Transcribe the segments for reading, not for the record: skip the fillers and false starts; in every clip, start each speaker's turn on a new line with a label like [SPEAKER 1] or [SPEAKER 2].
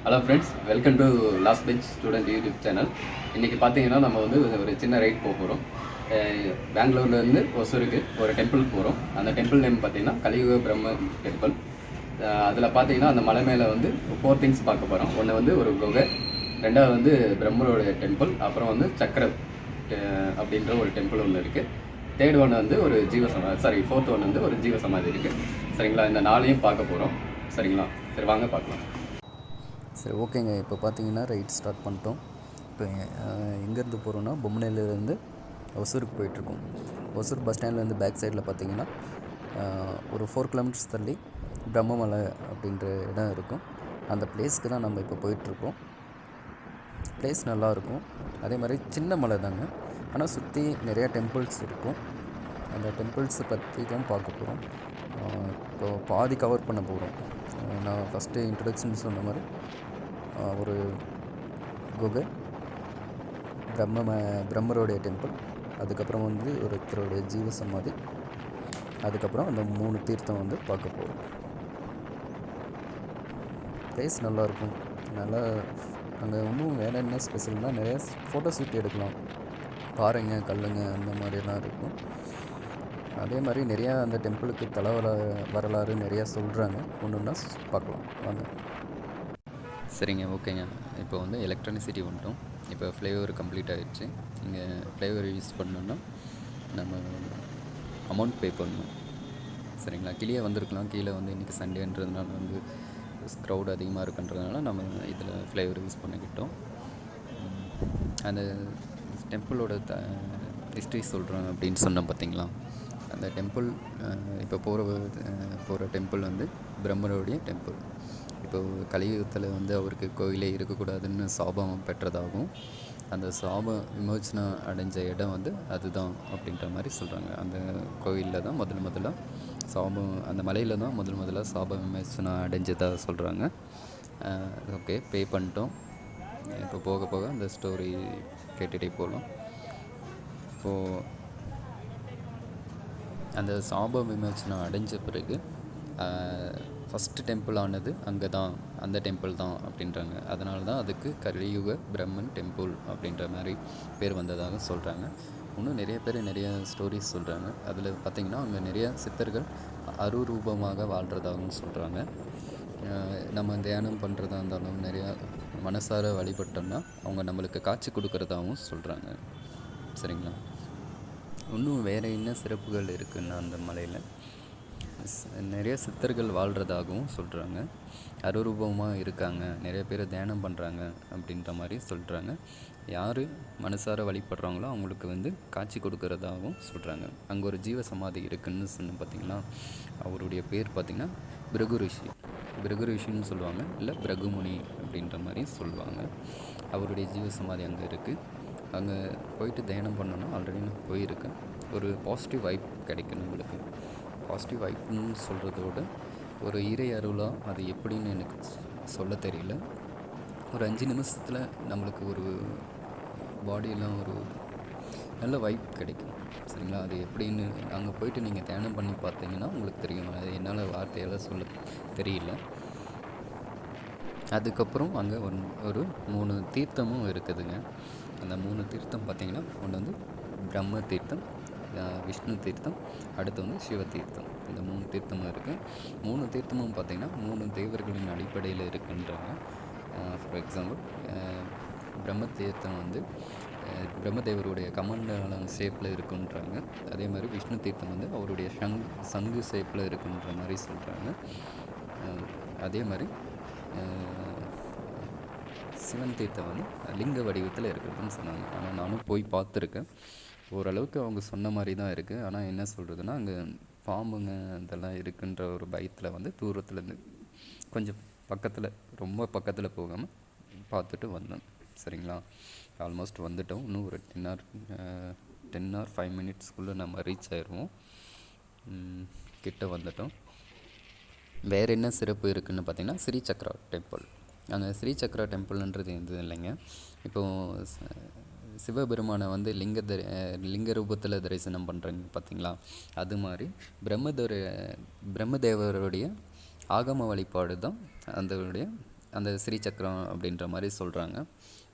[SPEAKER 1] Hello friends, welcome to last bench student YouTube channel. இன்றைக்கி பார்த்தீங்கன்னா நம்ம வந்து ஒரு சின்ன ரைட் போக போகிறோம். பெங்களூர்லேருந்து ஒசூருக்கு ஒரு டெம்பிள் போகிறோம். அந்த டெம்பிள் நேம் பார்த்தீங்கன்னா கலியுக பிரம்ம டெம்பிள். அதில் பார்த்தீங்கன்னா அந்த மலை மேலே வந்து 4 திங்ஸ் பார்க்க போகிறோம். ஒன்று வந்து ஒரு குகை, ரெண்டாவது வந்து பிரம்மரோட டெம்பிள், அப்புறம் வந்து சக்கர அப்படின்ற ஒரு டெம்பிள் ஒன்று இருக்குது. தேர்ட் ஒன் வந்து ஒரு ஃபோர்த் ஒன் வந்து ஒரு ஜீவ சமாதி இருக்குது. சரிங்களா, இந்த நாளையும் பார்க்க போகிறோம். சரிங்களா, சரி வாங்க பார்க்கலாம்.
[SPEAKER 2] சரி, ஓகேங்க. இப்போ பார்த்தீங்கன்னா ரைட் ஸ்டார்ட் பண்ணிட்டோம். இப்போ எங்கேருந்து போகிறோன்னா பொம்மனையிலேருந்து ஒசூருக்கு போயிட்டுருக்கோம். ஒசூர் பஸ் ஸ்டாண்ட்லேருந்து பேக் சைடில் பார்த்தீங்கன்னா ஒரு 4 கிலோமீட்டர்ஸ் தள்ளி பிரம்மமலை அப்படின்ற இடம் இருக்கும். அந்த பிளேஸ்க்கு தான் நம்ம இப்போ போயிட்டுருக்கோம். பிளேஸ் நல்லாயிருக்கும். அதே மாதிரி சின்ன மலை தாங்க, ஆனால் சுற்றி நிறையா டெம்பிள்ஸ் இருக்கும். அந்த டெம்பிள்ஸை பற்றி தான் பார்க்க போகிறோம். இப்போ பாதி கவர் பண்ண போகிறோம். நான் ஃபஸ்ட்டு இன்ட்ரடக்ஷன் சொன்ன மாதிரி ஒரு குகை, பிரம்மருடைய டெம்பிள், அதுக்கப்புறம் வந்து ஒருத்தருடைய ஜீவ சமாதி, அதுக்கப்புறம் அந்த 3 தீர்த்தம் வந்து பார்க்க போகிறோம். பிளேஸ் நல்லாயிருக்கும். நல்லா அங்கே இன்னும் வேறு என்ன ஸ்பெஷல்னால் நிறையா ஃபோட்டோ ஷூட் எடுக்கலாம். பாறைங்க, கல்லுங்க அந்த மாதிரிலாம் இருக்கும். அதே மாதிரி நிறையா அந்த டெம்பிளுக்கு வரலாறு நிறையா சொல்கிறாங்க. ஒன்று ஒன்றா பார்க்கலாம் வாங்க. சரிங்க, ஓகேங்க. இப்போ வந்து எலக்ட்ரானிசிட்டி வந்துட்டோம். இப்போ ஃப்ளைஓவர் கம்ப்ளீட் ஆகிடுச்சு. இங்கே ஃப்ளைஓவர் யூஸ் பண்ணோன்னா நம்ம அமௌண்ட் பே பண்ணணும். சரிங்களா, கீழே வந்திருக்கலாம். கீழே வந்து இன்றைக்கி சண்டேன்றதுனால வந்து க்ரௌட் அதிகமாக இருக்குன்றதுனால நம்ம இதில் ஃப்ளைஓவர் யூஸ் பண்ணிக்கிட்டோம். அந்த டெம்பிளோட ஹிஸ்ட்ரி சொல்கிறோம் அப்படின்னு சொன்னோம் பார்த்தீங்களா. அந்த டெம்பிள் இப்போ போகிற டெம்பிள் வந்து பிரம்மருடைய டெம்பிள். இப்போது கலியுகத்தில் வந்து அவருக்கு கோயிலே இருக்கக்கூடாதுன்னு சாபம் பெற்றதாகவும், அந்த சாபம் விமோச்சனம் அடைஞ்ச இடம் வந்து அதுதான் அப்படின்ற மாதிரி சொல்கிறாங்க. அந்த கோயிலில் தான் முதல்ல சாபம், அந்த மலையில் தான் முதல்ல சாபம் விமோச்சனம் அடைஞ்சதாக சொல்கிறாங்க. ஓகே, பே பண்ணிட்டோம். இப்போ போக போக அந்த ஸ்டோரி கேட்டுகிட்டே போகலாம். இப்போது அந்த சாப விமோச்சனம் அடைஞ்ச பிறகு ஃபஸ்ட்டு டெம்பிள் ஆனது அங்கே தான், அந்த டெம்பிள் தான் அப்படின்றாங்க. அதனால தான் அதுக்கு கலியுக பிரம்மன் டெம்பிள் அப்படின்ற மாதிரி பேர் வந்ததாக சொல்கிறாங்க. இன்னும் நிறைய பேர் நிறைய ஸ்டோரிஸ் சொல்கிறாங்க. அதில் பார்த்திங்கன்னா அங்கே நிறைய சித்தர்கள் அருரூபமாக வாழ்கிறதாகவும் சொல்கிறாங்க. நம்ம தியானம் பண்ணுறதா இருந்தாலும் நிறையா மனசார வழிபட்டோம்னா அவங்க நம்மளுக்கு காட்சி கொடுக்குறதாகவும் சொல்கிறாங்க. சரிங்களா, இன்னும் வேறு என்ன சிறப்புகள் இருக்குன்னா அந்த மலையில் நிறைய சித்தர்கள் வாழ்கிறதாகவும் சொல்கிறாங்க. அருரூபமாக இருக்காங்க, நிறைய பேர் தியானம் பண்ணுறாங்க அப்படின்ற மாதிரி சொல்கிறாங்க. யார் மனசார வழிபடுறாங்களோ அவங்களுக்கு வந்து காட்சி கொடுக்கறதாகவும் சொல்கிறாங்க. அங்கே ஒரு ஜீவ சமாதி இருக்குதுன்னு சொன்ன பார்த்திங்களா, அவருடைய பேர் பார்த்திங்கன்னா பிருகு ரிஷின்னு சொல்லுவாங்க, இல்லை பிருகுமுனி அப்படின்ற மாதிரி சொல்லுவாங்க. அவருடைய ஜீவ சமாதி அங்கே இருக்குது. அங்கே போயிட்டு தியானம் பண்ணோன்னா ஆல்ரெடி நான் போயிருக்கேன். ஒரு பாசிட்டிவ் வைப் கிடைக்கும் நம்மளுக்கு. பாசிட்டிவ் வைப்னு சொல்கிறதோட ஒரு இறை அருளாக அது எப்படின்னு எனக்கு சொல்ல தெரியல. ஒரு 5 நிமிஷத்தில் நம்மளுக்கு ஒரு பாடியெல்லாம் ஒரு நல்ல வைப் கிடைக்கும். சரிங்களா, அது எப்படின்னு அங்கே போயிட்டு நீங்கள் தியானம் பண்ணி பார்த்தீங்கன்னா உங்களுக்கு தெரியும். அது என்னால் வார்த்தையால் சொல்ல தெரியல. அதுக்கப்புறம் அங்கே ஒரு 3 தீர்த்தமும் இருக்குதுங்க. அந்த 3 தீர்த்தம் பார்த்திங்கன்னா, ஒன்று வந்து பிரம்ம தீர்த்தம், விஷ்ணு தீர்த்தம், அடுத்து வந்து சிவ தீர்த்தம். இந்த 3 தீர்த்தமும் இருக்குது. 3 தீர்த்தமும் பார்த்திங்கன்னா 3 தேவர்களின் அடிப்படையில் இருக்குன்றாங்க. ஃபார் எக்ஸாம்பிள், பிரம்ம தீர்த்தம் வந்து பிரம்மதேவருடைய கமண்டலம் ஷேப்பில் இருக்குன்றாங்க. அதே மாதிரி விஷ்ணு தீர்த்தம் வந்து அவருடைய சங்கு ஷேப்பில் இருக்குன்ற மாதிரி சொல்கிறாங்க. அதே மாதிரி சிவன் தீர்த்தம் வந்து லிங்க வடிவத்தில் இருக்குதுன்னு சொன்னாங்க. ஆனால் நானும் போய் பார்த்துருக்கேன். ஓரளவுக்கு அவங்க சொன்ன மாதிரி தான் இருக்குது. ஆனால் என்ன சொல்கிறதுனா, அங்கே பாம்புங்க இதெல்லாம் இருக்குன்ற ஒரு பயத்தில் வந்து தூரத்துலேருந்து கொஞ்சம் பக்கத்தில், ரொம்ப பக்கத்தில் போகாமல் பார்த்துட்டு வந்தேன். சரிங்களா, ஆல்மோஸ்ட் வந்துட்டோம். இன்னும் ஒரு 10 or 5 minutesக்குள்ளே நம்ம ரீச் ஆயிடுவோம். கிட்ட வந்துட்டோம். வேறு என்ன சிறப்பு இருக்குதுன்னு பார்த்திங்கன்னா, ஸ்ரீசக்கரா டெம்பிள். அங்கே ஸ்ரீசக்கரா டெம்பிள்ன்றது எதுவும் இல்லைங்க. இப்போது சிவபெருமானை வந்து லிங்க ரூபத்தில் தரிசனம் பண்ணுறீங்க பார்த்திங்களா, அது மாதிரி பிரம்மதேவருடைய ஆகம வழிபாடு தான் அதனுடைய அந்த ஸ்ரீசக்கரம் அப்படின்ற மாதிரி சொல்கிறாங்க.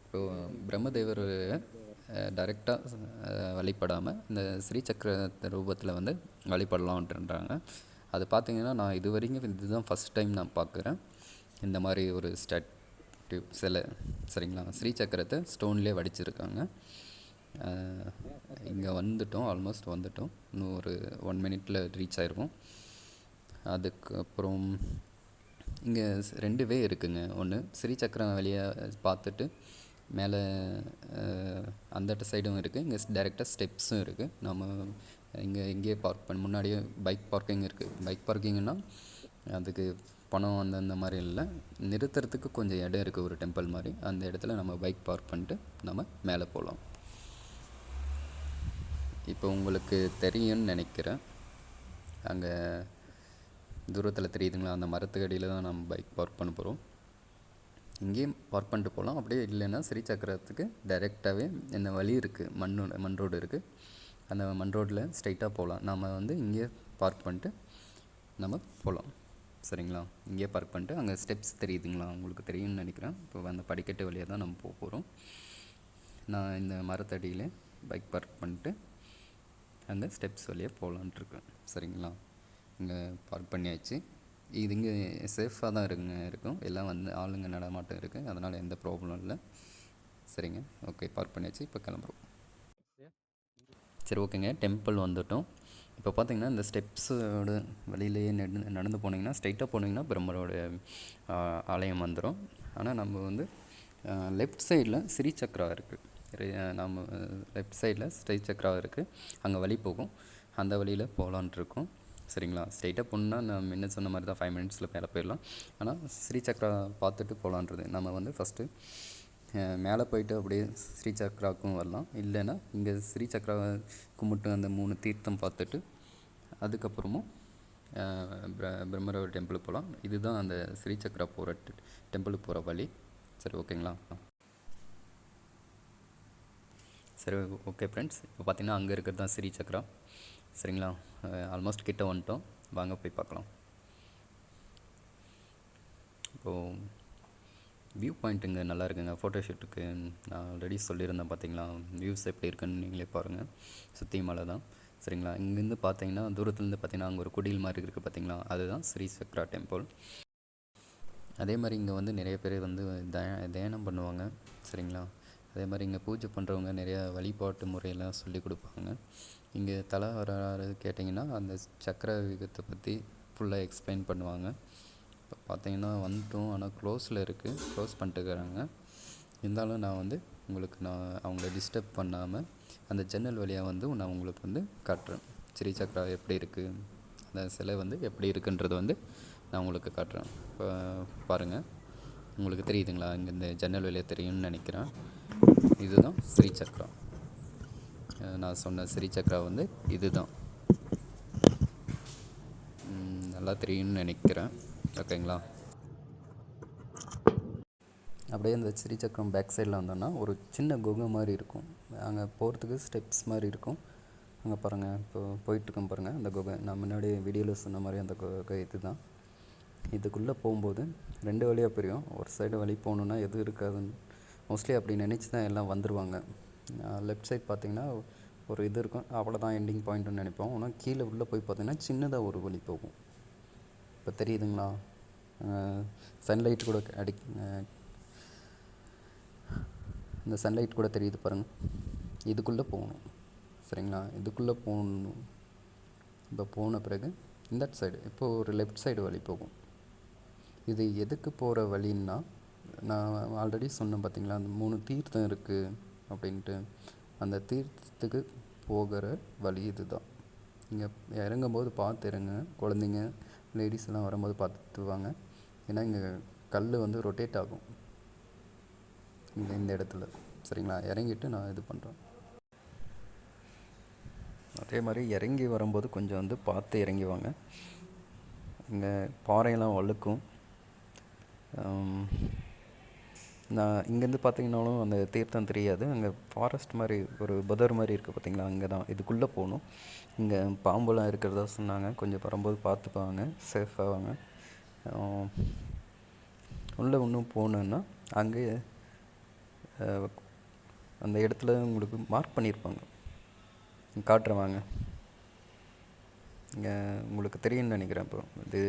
[SPEAKER 2] இப்போது பிரம்மதேவர் டைரெக்டாக வழிபடாமல் இந்த ஸ்ரீசக்கர ரூபத்தில் வந்து வழிபடலான்ட்டுன்றாங்க. அது பார்த்திங்கன்னா நான் இது வரைக்கும் இதுதான் ஃபஸ்ட் டைம் நான் பார்க்குறேன் இந்த மாதிரி ஒரு ஸ்டாட்யூ சிலை. சரிங்களா, ஸ்ரீசக்கரத்தை ஸ்டோன்லேயே வடிச்சிருக்காங்க. இங்கே வந்துட்டோம், ஆல்மோஸ்ட் வந்துட்டோம். இன்னும் ஒரு 1 மினிட்டில் ரீச் ஆயிடுவோம். அதுக்கப்புறம் இங்கே 2 வே இருக்குங்க. ஒன்று ஸ்ரீசக்கரம் வழியாக பார்த்துட்டு மேலே அந்த சைடும் இருக்குது, இங்கே டைரெக்டாக ஸ்டெப்ஸும் இருக்குது. நம்ம இங்கேயே பார்க் பண்ணி முன்னாடியே பைக் பார்க்கிங் இருக்குது. பைக் பார்க்கிங்னா அதுக்கு பணம் அந்த மாதிரி இல்லை, நிறுத்துறதுக்கு கொஞ்சம் இடம் இருக்குது, ஒரு டெம்பிள் மாதிரி. அந்த இடத்துல நம்ம பைக் பார்க் பண்ணிட்டு நம்ம மேலே போகலாம். இப்போ உங்களுக்கு தெரியும்னு நினைக்கிறேன், அங்கே தூரத்தில் தெரியுதுங்களா, அந்த மரத்துக்கு அடியில் தான் நம்ம பைக் பார்க் பண்ண போகிறோம். இங்கேயும் பார்க் பண்ணிட்டு போகலாம், அப்படியே இல்லைன்னா ஸ்ரீசக்கரத்துக்கு டைரெக்டாகவே இந்த வழி இருக்குது, மண் ரோடு இருக்குது. அந்த மண் ரோட்டில் ஸ்ட்ரைட்டாக போகலாம். நம்ம வந்து இங்கேயே பார்க் பண்ணிட்டு நம்ம போகலாம். சரிங்களா, இங்கேயே பார்க் பண்ணிட்டு அங்கே ஸ்டெப்ஸ் தெரியுதுங்களா, உங்களுக்கு தெரியும்னு நினைக்கிறேன். இப்போ அந்த படிக்கட்டு வழியாக தான் நம்ம போக போகிறோம். நான் இந்த மரத்தடியில் பைக் பார்க் பண்ணிட்டு அங்கே ஸ்டெப்ஸ் வழியாக போகலான்ட்ருக்கேன். சரிங்களா, இங்கே பார்க் பண்ணியாச்சு. இது இங்கே சேஃபாக தான் இருக்கும், எல்லாம் வந்து ஆளுங்க நடமாட்டம் இருக்குது, அதனால் எந்த ப்ராப்ளம் இல்லை. சரிங்க, ஓகே, பார்க் பண்ணியாச்சு. இப்போ கிளம்புறோம். சரி, ஓகேங்க, டெம்பிள் வந்துட்டோம். இப்போ பார்த்தீங்கன்னா இந்த ஸ்டெப்ஸோட வழியிலேயே நடந்து போனீங்கன்னா, ஸ்ட்ரைட்டாக போனீங்கன்னா பிரம்மரோட ஆலயம் வந்துடும். ஆனால் நம்ம வந்து லெஃப்ட் சைடில் ஸ்ரீசக்கரா இருக்குது. நம்ம லெஃப்ட் சைடில் ஸ்ரீசக்கரா இருக்குது, அங்கே வழி போகும், அந்த வழியில் போகலான்ட்ருக்கோம். சரிங்களா, ஸ்ட்ரைட்டாக போகணுன்னா நான் முன்ன சொன்ன மாதிரி தான் 5 மினிட்ஸில் மேலே போயிடலாம். ஆனால் ஸ்ரீசக்கரா பார்த்துட்டு போகலான்றது. நம்ம வந்து ஃபஸ்ட்டு மேலே போயிட்டு அப்படியே ஸ்ரீசக்கராவுக்கும் வரலாம், இல்லைன்னா இங்கே ஸ்ரீசக்கரா கும்பிட்டு அந்த 3 தீர்த்தம் பார்த்துட்டு அதுக்கப்புறமும் பிரம்மரோட டெம்பிளுக்கு போகலாம். இதுதான் அந்த ஸ்ரீசக்கரா போகிற டெம்பிளுக்கு போகிற வழி. சரி, ஓகேங்களா. சரி, ஓகே ஃப்ரெண்ட்ஸ், இப்போ பார்த்தீங்கன்னா அங்கே இருக்கிறது தான் ஸ்ரீசக்கரா. சரிங்களா, ஆல்மோஸ்ட் கிட்ட வந்துட்டோம், வாங்க போய் பார்க்கலாம். இப்போது வியூ பாயிண்ட்டுங்க நல்லா இருக்குங்க ஃபோட்டோ ஷூட்டுக்கு. நான் ஆல்ரெடி சொல்லியிருந்தேன் பார்த்தீங்களா, வியூஸ் எப்படி இருக்குன்னு நீங்களே பாருங்கள். சுற்றி மலை தான். சரிங்களா, இங்கேருந்து பார்த்தீங்கன்னா தூரத்துலேருந்து பார்த்தீங்கன்னா அங்கே ஒரு குடில் மாதிரி இருக்குது பார்த்தீங்களா, அதுதான் ஸ்ரீசக்கரா டெம்பிள். அதே மாதிரி இங்கே வந்து நிறைய பேர் வந்து தியானம் பண்ணுவாங்க. சரிங்களா, அதே மாதிரி இங்கே பூஜை பண்ணுறவங்க நிறையா வழிபாட்டு முறையெல்லாம் சொல்லி கொடுப்பாங்க. இங்கே தலை வராது கேட்டிங்கன்னா அந்த சக்கர வியூகத்தை பற்றி ஃபுல்லாக எக்ஸ்பிளைன் பண்ணுவாங்க. இப்போ பார்த்தீங்கன்னா வந்துட்டோம், ஆனால் க்ளோஸில் இருக்குது, க்ளோஸ் பண்ணிட்டுருக்குறாங்க. இருந்தாலும் நான் வந்து உங்களுக்கு அவங்கள டிஸ்டர்ப் பண்ணாமல் அந்த ஜன்னல் வழியாக வந்து நான் உங்களுக்கு வந்து காட்டுறேன். ஸ்ரீசக்கரா எப்படி இருக்குது, அந்த சிலை வந்து எப்படி இருக்குன்றது வந்து நான் உங்களுக்கு காட்டுறேன். இப்போ பாருங்கள், உங்களுக்கு தெரியுதுங்களா, இங்கே இந்த ஜன்னல் வழியாக தெரியும்னு நினைக்கிறேன். இதுதான் ஸ்ரீசக்கரா. நான் சொன்ன ஸ்ரீசக்கரா வந்து இதுதான். நல்லா தெரியும்னு நினைக்கிறேன். ஓகேங்களா, அப்படியே அந்த ஸ்ரீசக்கரம் பேக் சைடில் வந்தோன்னா ஒரு சின்ன குகை மாதிரி இருக்கும். அங்கே போகிறதுக்கு ஸ்டெப்ஸ் மாதிரி இருக்கும். அங்கே பாருங்கள், இப்போ போயிட்டுருக்கோம் பாருங்கள், அந்த குகை நான் முன்னாடி வீடியோவில் சொன்ன மாதிரி அந்த குகை இது தான். இதுக்குள்ளே போகும்போது 2 வழியாக பிரியும். ஒரு சைடு வழி போகணுன்னா எதுவும் இருக்காதுன்னு மோஸ்ட்லி அப்படி நினச்சி தான் எல்லாம் வந்துடுவாங்க. லெஃப்ட் சைட் பார்த்திங்கன்னா ஒரு இது இருக்கும், அவ்வளோதான் எண்டிங் பாயிண்ட்டுன்னு நினைப்போம். ஆனால் கீழே உள்ளே போய் பார்த்திங்கன்னா சின்னதாக ஒரு வழி போகும். இப்போ தெரியுதுங்களா, சன்லைட் கூட இந்த சன்லைட் கூட தெரியுது பாருங்கள். இதுக்குள்ளே போகணும். சரிங்களா, இதுக்குள்ளே போகணும். இப்போ போன பிறகு இந்த சைடு இப்போது ஒரு லெஃப்ட் சைடு வழி போகும். இது எதுக்கு போகிற வழின்னா, நான் ஆல்ரெடி சொன்னேன் பார்த்தீங்களா, அந்த 3 தீர்த்தம் இருக்குது அப்படின்ட்டு. அந்த தீர்த்தத்துக்கு போகிற வழி இது தான். இங்கே இறங்கும்போது பார்த்து இறங்க, குழந்தைங்க லேடிஸ் எல்லாம் வரும்போது பார்த்துட்டு வாங்க. ஏன்னா இங்கே கல் வந்து ரொட்டேட் ஆகும் இந்த இடத்துல. சரிங்களா, இறங்கிட்டு நான் இது பண்ணுறேன். அதே மாதிரி இறங்கி வரும்போது கொஞ்சம் வந்து பார்த்து இறங்கி வாங்க. இங்கே பாறையெல்லாம் வழுக்கும். நான் இங்கேருந்து பார்த்தீங்கன்னாலும் அந்த தீர்த்தம் தெரியாது. அங்கே ஃபாரஸ்ட் மாதிரி ஒரு புதர் மாதிரி இருக்குது பார்த்தீங்களா, அங்கே தான் இதுக்குள்ளே போகணும். இங்கே பாம்புலாம் இருக்கிறதா சொன்னாங்க. கொஞ்சம் வரும்போது பார்த்துப்பாங்க, சேஃபாக வாங்க. உள்ளே இன்னும் போனோன்னா அங்கே அந்த இடத்துல உங்களுக்கு மார்க் பண்ணியிருப்பாங்க. காட்டுறேன் வாங்க. இங்கே உங்களுக்கு தெரியும்னு நினைக்கிறேன். இப்போ இது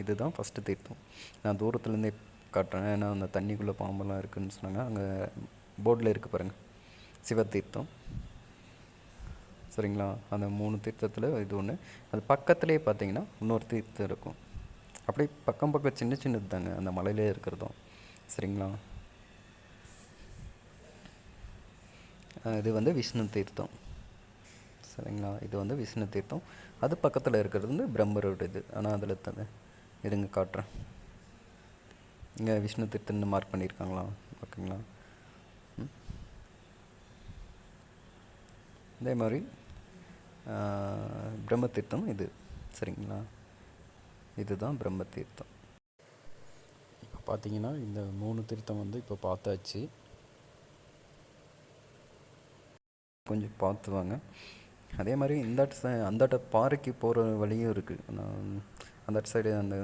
[SPEAKER 2] இதுதான் ஃபஸ்ட்டு தீர்த்தம். நான் தூரத்துலேருந்தே காட்டுறேன், ஏன்னா அந்த தண்ணிக்குள்ளே பாம்பெல்லாம் இருக்குதுன்னு சொன்னாங்க. அங்கே போர்டில் இருக்குது பாருங்கள், சிவத்தீர்த்தம். சரிங்களா? அந்த 3 தீர்த்தத்தில் இது ஒன்று. அது பக்கத்துலேயே பார்த்தீங்கன்னா இன்னொரு தீர்த்தம் இருக்கும். அப்படியே பக்கம் பக்கம் சின்ன சின்னது தாங்க அந்த மலையிலே இருக்கிறதும். சரிங்களா? இது வந்து விஷ்ணு தீர்த்தம். சரிங்களா? இது வந்து விஷ்ணு தீர்த்தம். அது பக்கத்தில் இருக்கிறது வந்து பிரம்மரோட இது. ஆனால் அதில் தானே இதுங்க காட்டுறேன். இங்கே விஷ்ணு தீர்த்தம்னு மார்க் பண்ணியிருக்காங்களா? ஓகேங்களா? அதே மாதிரி பிரம்ம தீர்த்தம் இது. சரிங்களா? இதுதான் பிரம்ம தீர்த்தம். இப்போ பார்த்தீங்கன்னா இந்த 3 தீர்த்தம் வந்து இப்போ பார்த்தாச்சு. கொஞ்சம் பார்த்து வாங்க. அதே மாதிரி அந்தாட்ட பாறைக்கு போகிற வழியும் இருக்குது. அந்த சைடு அந்த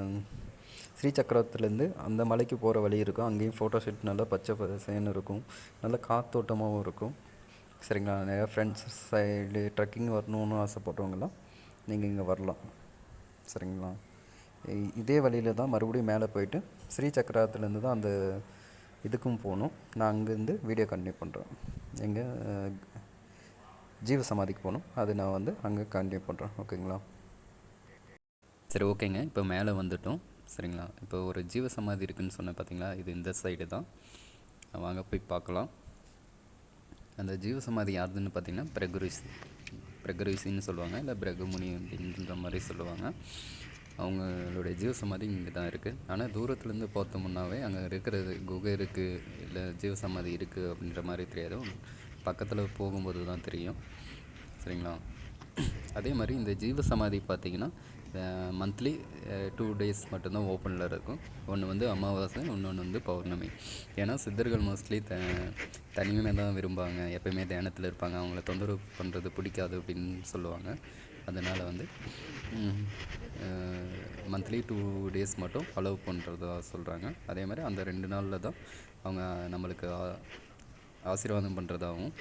[SPEAKER 2] ஸ்ரீசக்கரத்துலேருந்து அந்த மலைக்கு போகிற வழி இருக்கும். அங்கேயும் ஃபோட்டோ ஷூட் நல்லா பச்சை பசேன்னு இருக்கும், நல்ல காத்தோட்டமாகவும் இருக்கும். சரிங்களா? நிறையா ஃப்ரெண்ட்ஸ் சைடு ட்ரெக்கிங் வரணுன்னு ஆசைப்பட்டவங்களாம் நீங்கள் இங்கே வரலாம். சரிங்களா? இதே வழியில் தான் மறுபடியும் மேலே போயிட்டு ஸ்ரீசக்கரத்துலேருந்து தான் அந்த இதுக்கும் போகணும். நான் அங்கேருந்து வீடியோ கண்டினியூ பண்ணுறேன். எங்கே ஜீவசமாதிக்கு போகணும், அது நான் வந்து அங்கே கண்டினியூ பண்ணுறேன். ஓகேங்களா? சரி, ஓகேங்க. இப்போ மேலே வந்துட்டோம். சரிங்களா? இப்போ ஒரு ஜீவசமாதி இருக்குதுன்னு சொன்னேன் பார்த்தீங்களா? இது இந்த சைடு தான். வாங்க போய் பார்க்கலாம். அந்த ஜீவசமாதி யாருதுன்னு பார்த்தீங்கன்னா பிரகரிஷின்னு சொல்லுவாங்க, இல்லை பிரகமுனி அப்படின்ற மாதிரி சொல்லுவாங்க. அவங்களுடைய ஜீவசமாதி இங்கே தான் இருக்குது. ஆனால் தூரத்துலேருந்து பார்த்தோம்னாவே அங்கே இருக்கிறது குகை இருக்குது, இல்லை ஜீவசமாதி இருக்குது அப்படின்ற மாதிரி தெரியாது. பக்கத்தில் போகும்போது தான் தெரியும். சரிங்களா? அதே மாதிரி இந்த ஜீவசமாதி பார்த்திங்கன்னா மந்த்லி 2 days மட்டும்தான் ஓப்பனில் இருக்கும். ஒன்று வந்து அமாவாசை, இன்னொன்று வந்து பௌர்ணமி. ஏன்னா சித்தர்கள் மோஸ்ட்லி தனிமையாக தான் விரும்புவாங்க, எப்போயுமே தியானத்தில் இருப்பாங்க, அவங்கள தொந்தரவு பண்ணுறது பிடிக்காது அப்படின்னு சொல்லுவாங்க. அதனால் வந்து மந்த்லி 2 days மட்டும் அலோவ் பண்ணுறதா சொல்கிறாங்க. அதே மாதிரி அந்த 2 நாளில் தான் அவங்க நம்மளுக்கு ஆசீர்வாதம் பண்ணுறதாகவும்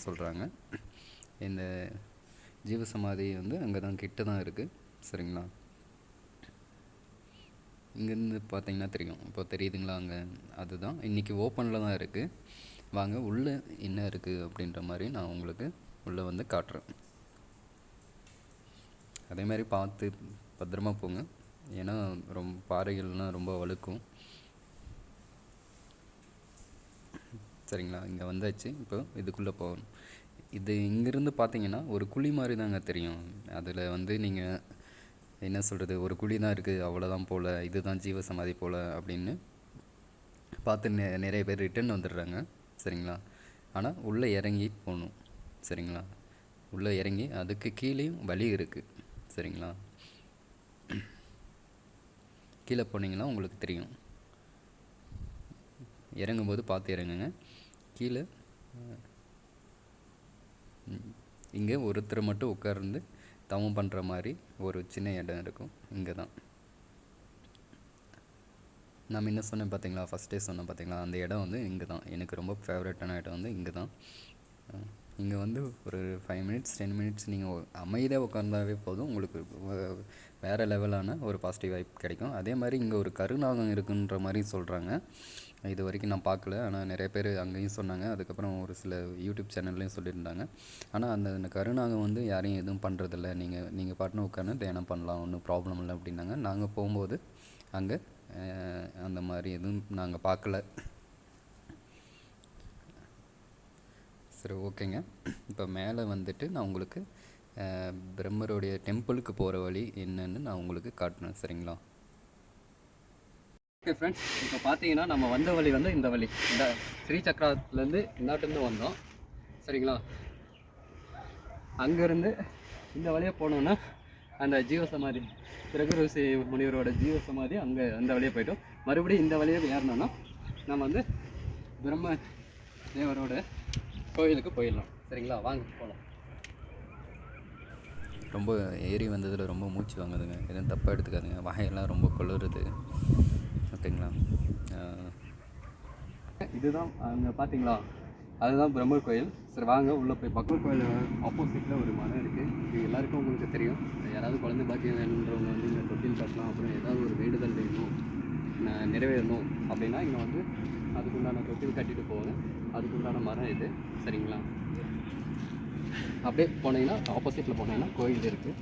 [SPEAKER 2] சொல்கிறாங்க. இந்த ஜீவசமாதி வந்து அங்கே தான் கிட்ட தான் இருக்குது. சரிங்களா? இங்கேருந்து பார்த்தீங்கன்னா தெரியும். இப்போ தெரியுதுங்களா? அங்கே அதுதான் இன்றைக்கி ஓப்பனில் தான் இருக்குது. வாங்க உள்ளே என்ன இருக்குது அப்படின்ற மாதிரி நான் உங்களுக்கு உள்ளே வந்து காட்டுறேன். அதே மாதிரி பார்த்து பத்திரமா போங்க, ஏன்னா ரொம்ப பாறைகள்லாம் ரொம்ப வழுக்கும். சரிங்களா? இங்கே வந்தாச்சு. இப்போ இதுக்குள்ளே போகணும். இது இங்கேருந்து பார்த்தீங்கன்னா ஒரு குழி மாதிரி தாங்க தெரியும். அதில் வந்து நீங்கள் என்ன சொல்கிறது, ஒரு குழி தான் இருக்குது, அவ்வளோதான் போல், இதுதான் ஜீவசமாதி போல் அப்படின்னு பார்த்து நிறைய பேர் ரிட்டர்ன் வந்துடுறாங்க. சரிங்களா? ஆனால் உள்ளே இறங்கி போகணும். சரிங்களா? உள்ளே இறங்கி அதுக்கு கீழேயும் வழி இருக்குது. சரிங்களா? கீழே போனீங்கன்னா உங்களுக்கு தெரியும். இறங்கும்போது பார்த்து இறங்குங்க. கீழே இங்கே ஒருத்தர் மட்டும் உட்கார்ந்து தவம் பண்ணுற மாதிரி ஒரு சின்ன இடம் இருக்கும். இங்கே தான் நம்ம என்ன சொன்னேன் பார்த்தீங்களா, ஃபஸ்ட்டே சொன்னேன் பார்த்தீங்களா, அந்த இடம் வந்து இங்கே தான். எனக்கு ரொம்ப ஃபேவரட்டான இடம் வந்து இங்கே தான். இங்கே வந்து ஒரு 5 minutes 10 minutes நீங்கள் அமைதியாக உட்காந்தாவே போதும், உங்களுக்கு வேறு லெவலான ஒரு பாசிட்டிவ் வைப் கிடைக்கும். அதே மாதிரி இங்கே ஒரு கருநாகம் இருக்குன்ற மாதிரி சொல்கிறாங்க. இது வரைக்கும் நான் பார்க்கல, ஆனால் நிறைய பேர் அங்கேயும் சொன்னாங்க. அதுக்கப்புறம் ஒரு சில யூடியூப் சேனல்லையும் சொல்லியிருந்தாங்க. ஆனால் அந்த கருநாகம் வந்து யாரையும் எதுவும் பண்ணுறதில்ல, நீங்கள் பாட்டுன்னு உட்காந்து தியானம் பண்ணலாம், ஒன்றும் ப்ராப்ளம் இல்லை அப்படின்னாங்க. நாங்கள் போகும்போது அங்கே அந்த மாதிரி எதுவும் நாங்கள் பார்க்கல. சரி, ஓகேங்க. இப்போ மேலே வந்துட்டு நான் உங்களுக்கு பிரம்மருடைய டெம்பிளுக்கு போகிற வழி என்னன்னு நான் உங்களுக்கு காட்டுறேன். சரிங்களா?
[SPEAKER 1] ஓகே ஃப்ரெண்ட்ஸ், இப்போ பார்த்தீங்கன்னா நம்ம வந்த வழி வந்து இந்த வழி, இந்த ஸ்ரீசக்கரத்துலேருந்து இந்தாட்டிருந்து வந்தோம். சரிங்களா? அங்கேருந்து இந்த வழியாக போனோன்னா அந்த ஜீவசமாதி, பிரகரிஷி முனிவரோட ஜீவசமாதி அங்கே அந்த வழியாக போய்ட்டோம். மறுபடியும் இந்த வழியாக ஏறினோன்னா நம்ம வந்து பிரம்ம தேவரோட கோயிலுக்கு போயிடலாம். சரிங்களா? வாங்க போகலாம்.
[SPEAKER 2] ரொம்ப ஏறி வந்ததில் ரொம்ப மூச்சு வாங்குதுங்க, எதுவும் தப்பாக எடுத்துக்காதுங்க, வாயெல்லாம் ரொம்ப குளிருது. ஓகேங்களா. அஹ்
[SPEAKER 1] இதுதான் அங்கே பார்த்தீங்களா, அதுதான் பிரம்மர் கோயில். சரி வாங்க உள்ளே போய் பக்கம். கோயில் ஆப்போசிட்டில் ஒரு மரம் இருக்குது. இது எல்லாருக்கும் உங்களுக்கு தெரியும். யாராவது குழந்தை பாக்கியம் வேணுன்றவங்க வந்து இங்கே தொட்டில் கட்டலாம். அப்புறம் ஏதாவது ஒரு வேண்டுதல் வேணும், நிறைவேறணும் அப்படின்னா இங்கே வந்து அதுக்குண்டான தொட்டில் கட்டிட்டு போவாங்க. அதுக்குண்டான மரம் இது. சரிங்களா. அப்படியே போனீங்கன்னா ஆப்போசிட்டில் போனீங்கன்னா கோயில் இருக்குது.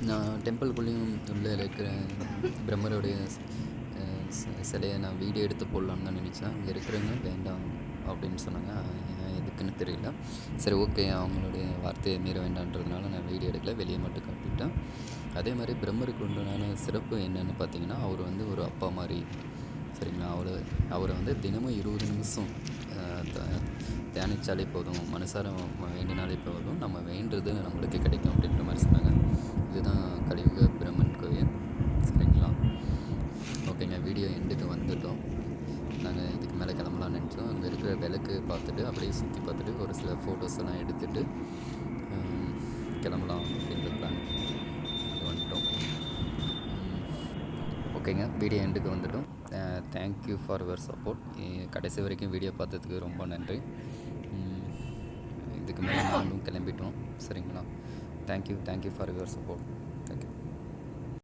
[SPEAKER 2] நான் டெம்பிள்குள்ளேயும் உள்ளே இருக்கிற பிரம்மருடைய சிலையை நான் வீடியோ எடுத்து போடலான்னு தான் நினச்சேன். அங்கே இருக்கிறவங்க வேண்டாம் அப்படின்னு சொன்னாங்க. எதுக்குன்னு தெரியல. சரி ஓகே, அவங்களுடைய வார்த்தையை மீற வேண்டான்றதுனால நான் வீடியோ எடுக்கல, வெளியே மட்டும் காட்டிவிட்டேன். அதே மாதிரி பிரம்மருக்கு உண்டான சிறப்பு என்னென்னு பார்த்தீங்கன்னா, அவர் வந்து ஒரு அப்பா மாதிரி. சரிங்களா. அவரை வந்து தினமும் 20 நிமிஷம் தியானித்தாலே போதும், மனசார வேண்டினாலே போதும், நம்ம வேண்டுறது நம்மளுக்கு கிடைக்கும் அப்படின்ற மாதிரி சொன்னாங்க. இதுதான் கலியுக பிரம்மன் கோயில். சரிங்களா. ஓகேங்க, வீடியோ எண்டுக்கு வந்துட்டோம். நாங்கள் இதுக்கு மேலே கிளம்பலான்னு நினச்சோம். அங்கே இருக்கிற விளக்கு பார்த்துட்டு அப்படியே சுற்றி பார்த்துட்டு ஒரு சில ஃபோட்டோஸ் எல்லாம் எடுத்துகிட்டு கிளம்பலாம் அப்படின்ற பிளான் வந்துட்டோம். ஓகேங்க, வீடியோ எண்டுக்கு வந்துட்டோம். Thank you for your support. கடைசி வரைக்கும் வீடியோ பார்த்ததுக்கு ரொம்ப நன்றி. இதுக்கு மேலே நானும் கிளம்பிட்டோம். சரிங்களா. Thank you for your support.